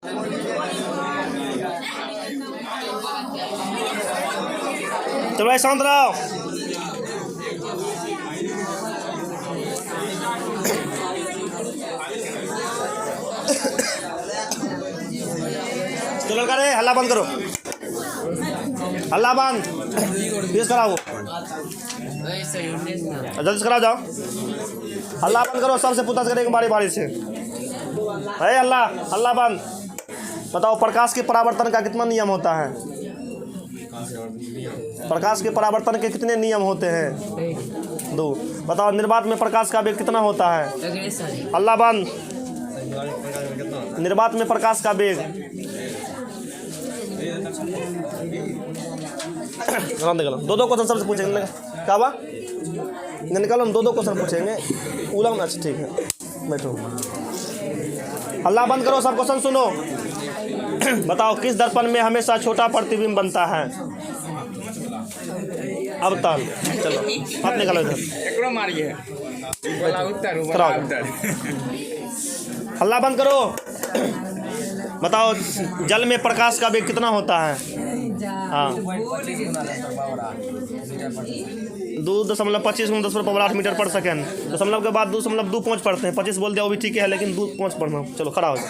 चलो भाई शांत रहो। चलो लड़का रे हल्ला बंद करो, हल्ला बंद, प्लीज कराओ, जल्दी से कराओ जाओ, हल्ला बंद करो, सबसे पूछताछ करेंगे बारी बारी से। है हल्ला, हल्ला बंद। बताओ प्रकाश के परावर्तन का कितना नियम होता है? प्रकाश के परावर्तन के कितने नियम होते हैं? 2। बताओ निर्वात में प्रकाश का वेग कितना होता है? हल्ला बंद। निर्वात में प्रकाश का वेग निकालो, 2 क्वेश्चन सबसे पूछेंगे। क्या बा निकालो, हम 2 क्वेश्चन पूछेंगे। उलम अच्छा ठीक है, बैठो। हल्ला बंद करो, सब क्वेश्चन सुनो। बताओ किस दर्पण में हमेशा छोटा प्रतिबिंब बनता है? अवतल। चलो हाथ निकालो इधर, हल्ला बंद करो। बताओ जल में प्रकाश का वेग कितना होता है? हाँ 2.25 × 10⁻8 मीटर पर सेकेंड। दशमलव के बाद 2.25 पढ़ते हैं, 25 बोल दिया वो भी ठीक है, लेकिन 2.5 पढ़ना। चलो खड़ा हो जाओ।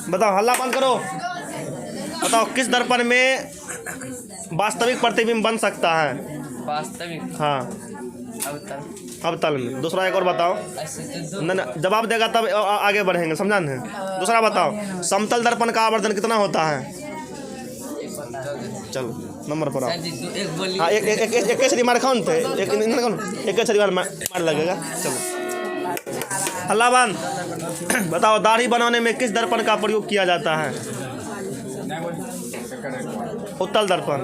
बताओ हल्ला बंद करो। बताओ किस दर्पण में वास्तविक प्रतिबिंब बन सकता है? वास्तविक? हाँ अवतल में। दूसरा एक और बताओ। नहीं जवाब देगा तब आगे बढ़ेंगे, समझा नहीं? दूसरा बताओ समतल दर्पण का आवर्धन कितना होता है? चलो नंबर पर आओ। हाँ एक छड़ी मार खाओ थे, एक छड़ी मार लगेगा। चलो हल्ला बंद। बताओ दाढ़ी बनाने में किस दर्पण का प्रयोग किया जाता है? उत्तल दर्पण।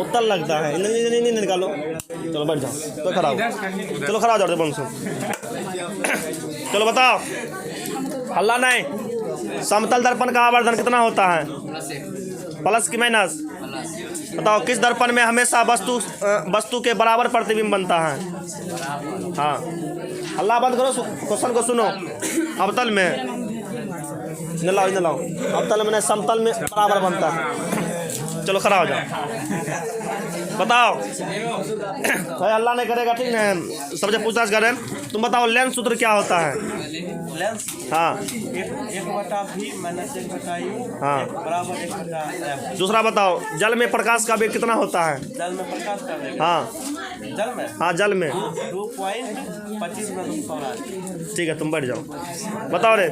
उत्तल लगता है, नहीं निकालो। चलो बैठ जाओ, तो खड़ा हो, चलो खड़ा हो जाओ बंसो। चलो बताओ, हल्ला नहीं। समतल दर्पण का आवर्धन कितना होता है? प्लस की माइनस? बताओ किस दर्पण में हमेशा वस्तु के बराबर प्रतिबिंब बनता है? हाँ हल्ला बंद करो, क्वेश्चन को सुनो। अवतल में न लाओ, अवतल में समतल में बराबर बनता है। चलो खड़ा हो जाओ, बताओ। भाई हल्ला नहीं करेगा, ठीक है? सबसे पूछताछ करें। तुम बताओ लेंस सूत्र क्या होता है? लेंस? हाँ 1/v - 1/u हाँ बराबर 1/f। दूसरा बताओ जल में प्रकाश का वेग कितना होता है? जल में प्रकाश का वेग? हाँ जल में? हाँ जल में 2.25 × 10⁻8। ठीक है तुम बैठ जाओ। बताओ रे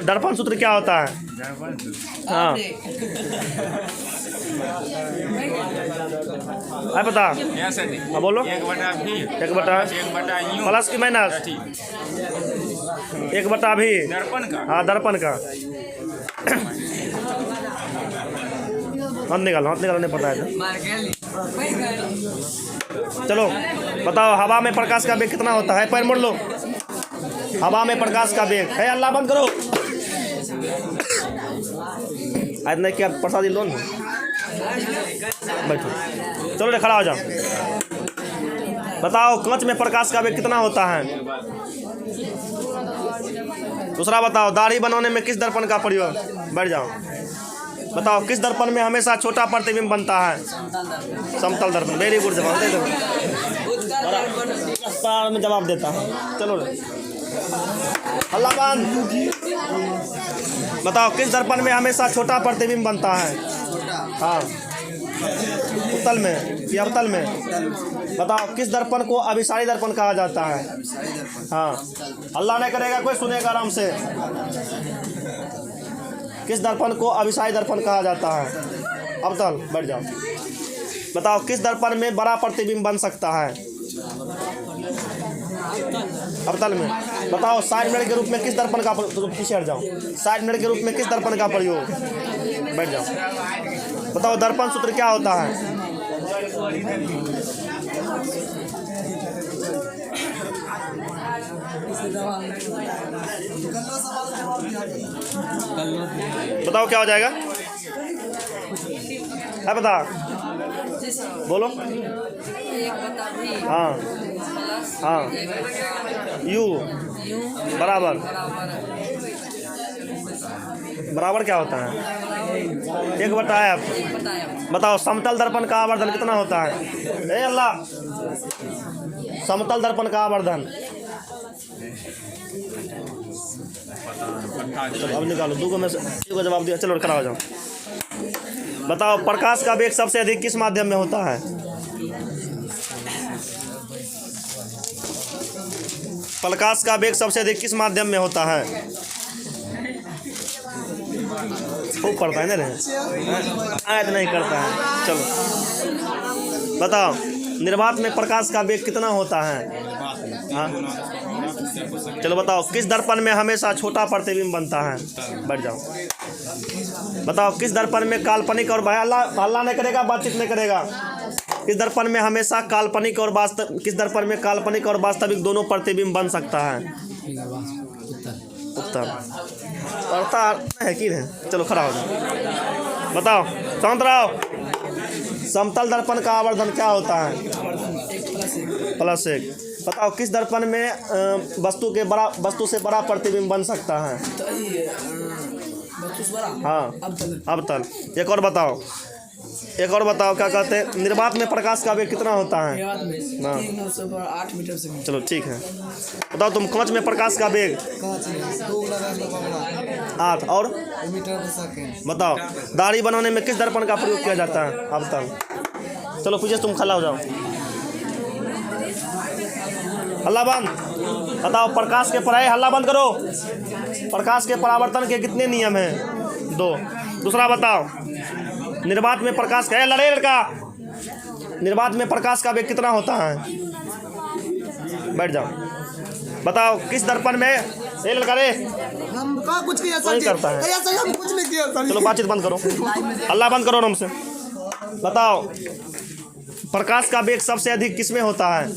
दर्पण सूत्र क्या होता है? हाँ है पता? हाँ बोलो। 1/v प्लस की माइनस? 1/v। हाँ दर्पण का। हाथ निकालो नहीं पता है तो। चलो बताओ हवा में प्रकाश का वेग कितना होता है? पैर मोड़ लो। हवा में प्रकाश का वेग है, अल्लाह बंद करो। आज नहीं क्या प्रसादी लोन बैठो, चलो रे खड़ा हो जाओ। बताओ कांच में प्रकाश का वेग कितना होता है? दूसरा बताओ दाढ़ी बनाने में किस दर्पण का प्रयोग? बैठ जाओ। बताओ किस दर्पण में हमेशा छोटा प्रतिबिंब बनता है? समतल दर्पण। वेरी गुड जवाब दे दो, में जवाब देता है। चलो हल्ला बंद। बताओ किस दर्पण में हमेशा छोटा प्रतिबिंब बनता है? हाँ उत्तल में या अवतल में? बताओ किस दर्पण को अभिसारी दर्पण कहा जाता है? हाँ हल्ला नहीं करेगा कोई, सुनेगा आराम से। किस दर्पण को अभिसारी दर्पण कहा जाता है? अवतल। बैठ जाओ। बताओ किस दर्पण में बड़ा प्रतिबिंब बन सकता है? अवतल में। बताओ साइड मिरर के रूप में किस दर्पण का पीछे हट जाओ। साइड मिरर के रूप में किस दर्पण का प्रयोग? बैठ जाओ। बताओ दर्पण सूत्र क्या होता है? बताओ क्या हो जाएगा? है बता, बोलो। हाँ हाँ यू बराबर बराबर क्या होता है? 1/f। बताओ समतल दर्पण का आवर्धन कितना होता है? ए अल्लाह, समतल दर्पण का आवर्धन। चलो अब निकालो, 2 में से 1 को जवाब दिया। चलो खड़ा हो जाओ। बताओ प्रकाश का वेग सबसे अधिक किस माध्यम में होता है? प्रकाश का वेग सबसे अधिक किस माध्यम में होता है? खूब पढ़ता है ना रे, ऐड नहीं करता है। चलो बताओ निर्वात में प्रकाश का वेग कितना होता है? हाँ चलो बताओ किस दर्पण में हमेशा छोटा प्रतिबिंब बनता है? बैठ जाओ। बताओ किस दर्पण में काल्पनिक और हल्ला नहीं करेगा, बातचीत नहीं करेगा। किस दर्पण में हमेशा काल्पनिक और वास्तविक दोनों प्रतिबिंब बन सकता है? उत्तर। पढ़ता है कि नहीं? चलो खड़ा हो जाओ। बताओ शांत रहो। समतल दर्पण का आवर्धन क्या होता है? +1। बताओ किस दर्पण में वस्तु से बड़ा प्रतिबिंब बन सकता है? हाँ अवतल। एक और बताओ क्या कहते हैं? निर्वात में प्रकाश का वेग कितना होता है? 8 मीटर से। चलो ठीक है। बताओ तुम कांच में प्रकाश का वेग 8 और बताओ दाढ़ी बनाने में किस दर्पण का प्रयोग किया जाता है? अवतल। चलो पीछे तुम खड़ा हो जाओ। हल्ला बंद। बताओ प्रकाश के हल्ला बंद करो। प्रकाश के परावर्तन के कितने नियम हैं? 2। दूसरा बताओ निर्वात में प्रकाश का लड़े लड़का निर्वात में प्रकाश का वेग कितना होता है? बैठ जाओ। बताओ किस दर्पण में लड़का रे हम कहाँ कुछ किया सर? नहीं करता है। हम कुछ नहीं किया सर। चलो बातचीत बंद करो, हल्ला बंद करो हमसे। बताओ प्रकाश का वेग सबसे अधिक किसमें होता है?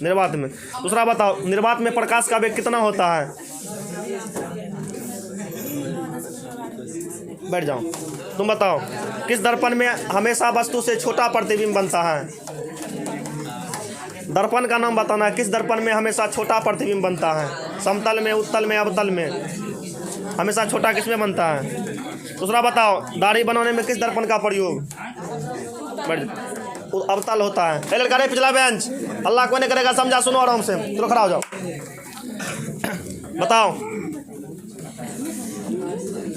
निर्वात में। दूसरा बताओ निर्वात में प्रकाश का वेग कितना होता है? बैठ जाओ। तुम बताओ किस दर्पण में हमेशा वस्तु से छोटा प्रतिबिंब बनता है? दर्पण का नाम बताना है। किस दर्पण में हमेशा छोटा प्रतिबिंब बनता है? समतल में, उत्तल में, अवतल में? हमेशा छोटा किसमें बनता है? दूसरा बताओ दाढ़ी बनाने में किस दर्पण का प्रयोग? बैठ जाओ। अवतल होता है। लड़का रे पिछला बेंच, अल्लाह कोई नहीं करेगा, समझा सुनो आराम से। चलो खड़ा हो जाओ।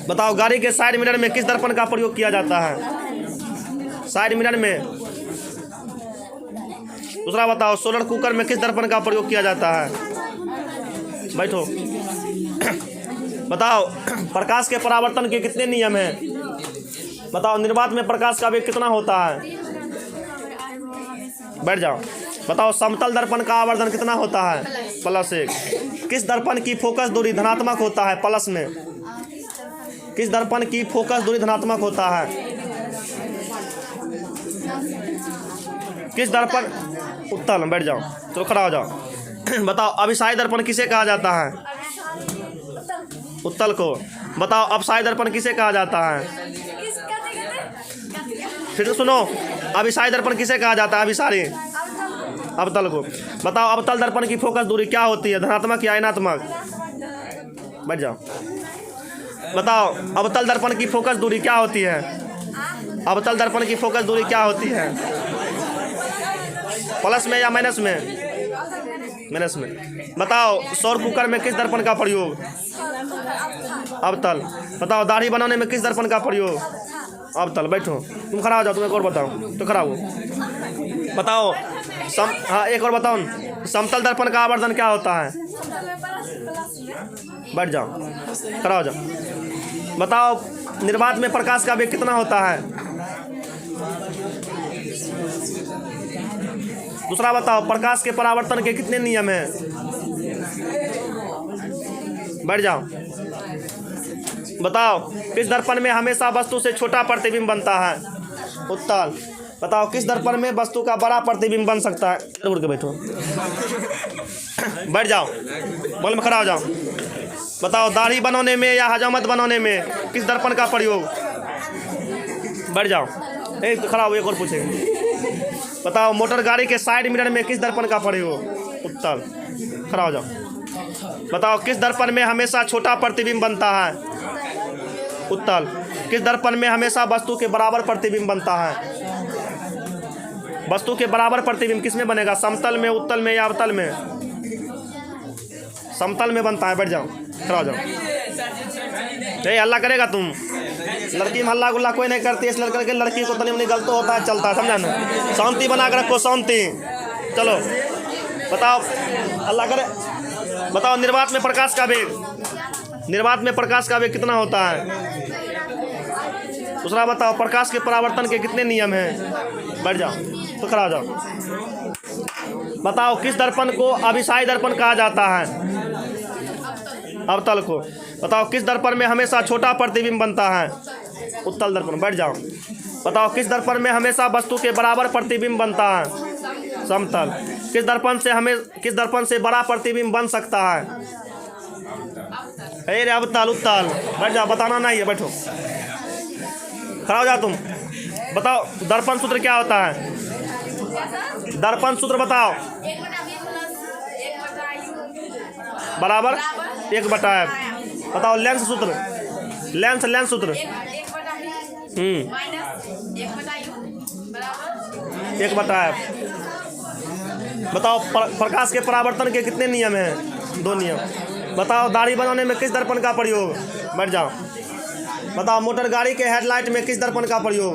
बताओ गाड़ी के साइड मिरर में किस दर्पण का प्रयोग किया जाता है? साइड मिरर में। दूसरा बताओ सोलर कुकर में किस दर्पण का प्रयोग किया जाता है? बैठो। बताओ प्रकाश के परावर्तन के कितने नियम हैं? बताओ निर्वात में प्रकाश का वेग कितना होता है? बैठ जाओ। बताओ समतल दर्पण का आवर्धन कितना होता है? +1। किस दर्पण की फोकस दूरी धनात्मक होता है? प्लस में। किस दर्पण की फोकस दूरी धनात्मक होता है? किस दर्पण उत्तल। बैठ जाओ। चलो खड़ा हो जाओ। बताओ अभिसारी दर्पण किसे कहा जाता है? उत्तल को। बताओ अपसारी दर्पण किसे कहा जाता है? फिर सुनो अभिसारी दर्पण किसे कहा जाता है? अभिसारी अवतल को। बताओ अवतल दर्पण की फोकस दूरी क्या होती है? धनात्मक या ऋणात्मक? बैठ जाओ। बताओ अवतल दर्पण की फोकस दूरी क्या होती है? अवतल दर्पण की फोकस दूरी क्या होती है? प्लस में या माइनस में? माइनस में। बताओ सौर कुकर में किस दर्पण का प्रयोग? अवतल। बताओ दाढ़ी बनाने में किस दर्पण का प्रयोग? अवतल। बैठो। तुम खड़ा हो जाओ। तुम एक और बताओ। तो खड़ा हो। बताओ हाँ एक और बताओ समतल दर्पण का आवर्धन क्या होता है? बैठ जाओ। खड़ा हो जाओ। बताओ निर्वात में प्रकाश का वेग कितना होता है? दूसरा बताओ प्रकाश के परावर्तन के कितने नियम हैं? बैठ जाओ। बताओ किस दर्पण में हमेशा वस्तु से छोटा प्रतिबिंब बनता है? उत्तल। बताओ किस दर्पण में वस्तु का बड़ा प्रतिबिंब बन सकता है? उड़ के बैठो। बैठ जाओ। बॉल में खड़ा हो जाओ। बताओ दाढ़ी बनाने में या हजामत बनाने में किस दर्पण का प्रयोग? बैठ जाओ। एक खड़ा हो। एक और पूछेंगे। बताओ मोटर गाड़ी के साइड मिरर में किस दर्पण का प्रयोग? उत्तल। खड़ा हो जाओ। बताओ किस दर्पण में हमेशा छोटा प्रतिबिंब बनता है? उत्तल। किस दर्पण में हमेशा वस्तु के बराबर प्रतिबिंब बनता है? वस्तु के बराबर प्रतिबिंब किस में बनेगा? समतल में, उत्तल में या अवतल में? समतल में बनता है। बैठ जाओ, खड़ा हो जाओ। हल्ला करेगा तुम? लड़की में हल्ला गुल्ला कोई नहीं करती है। इस लड़की को तनी मनी गलत होता है, चलता है, समझा ना? शांति बना कर रखो, शांति। चलो बताओ, हल्ला करे। बताओ निर्वात में प्रकाश का वेग, निर्वात में प्रकाश का वेग कितना होता है? दूसरा बताओ प्रकाश के परावर्तन के कितने नियम हैं? बैठ जाओ तो खड़ा हो जाओ। बताओ किस दर्पण को अभिसायी दर्पण कहा जाता है? अवतल को। बताओ किस दर्पण में हमेशा छोटा प्रतिबिंब बनता है? उत्तल दर्पण। बैठ जाओ। बताओ किस दर्पण में हमेशा वस्तु के बराबर प्रतिबिंब बनता है? समतल। किस दर्पण से बड़ा प्रतिबिंब बन सकता है? अरे अवतल, उत्तल। बैठ जाओ, बताना नहीं है, बैठो, खड़ा हो जाओ तुम। बताओ दर्पण सूत्र क्या होता है? दर्पण सूत्र बताओ। बराबर 1/f। बताओ लेंस सूत्र, लेंस सूत्र। 1/f। बताओ प्रकाश के परावर्तन के कितने नियम हैं? 2 नियम। बताओ दाढ़ी बनाने में किस दर्पण का प्रयोग? बैठ जाओ। बताओ मोटर गाड़ी के हेडलाइट में किस दर्पण का प्रयोग?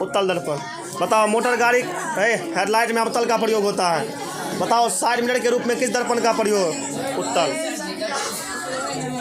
उत्तल दर्पण। बताओ मोटर गाड़ी हेडलाइट में अवतल का प्रयोग होता है। बताओ साइड मिरर के रूप में किस दर्पण का प्रयोग? उत्तल।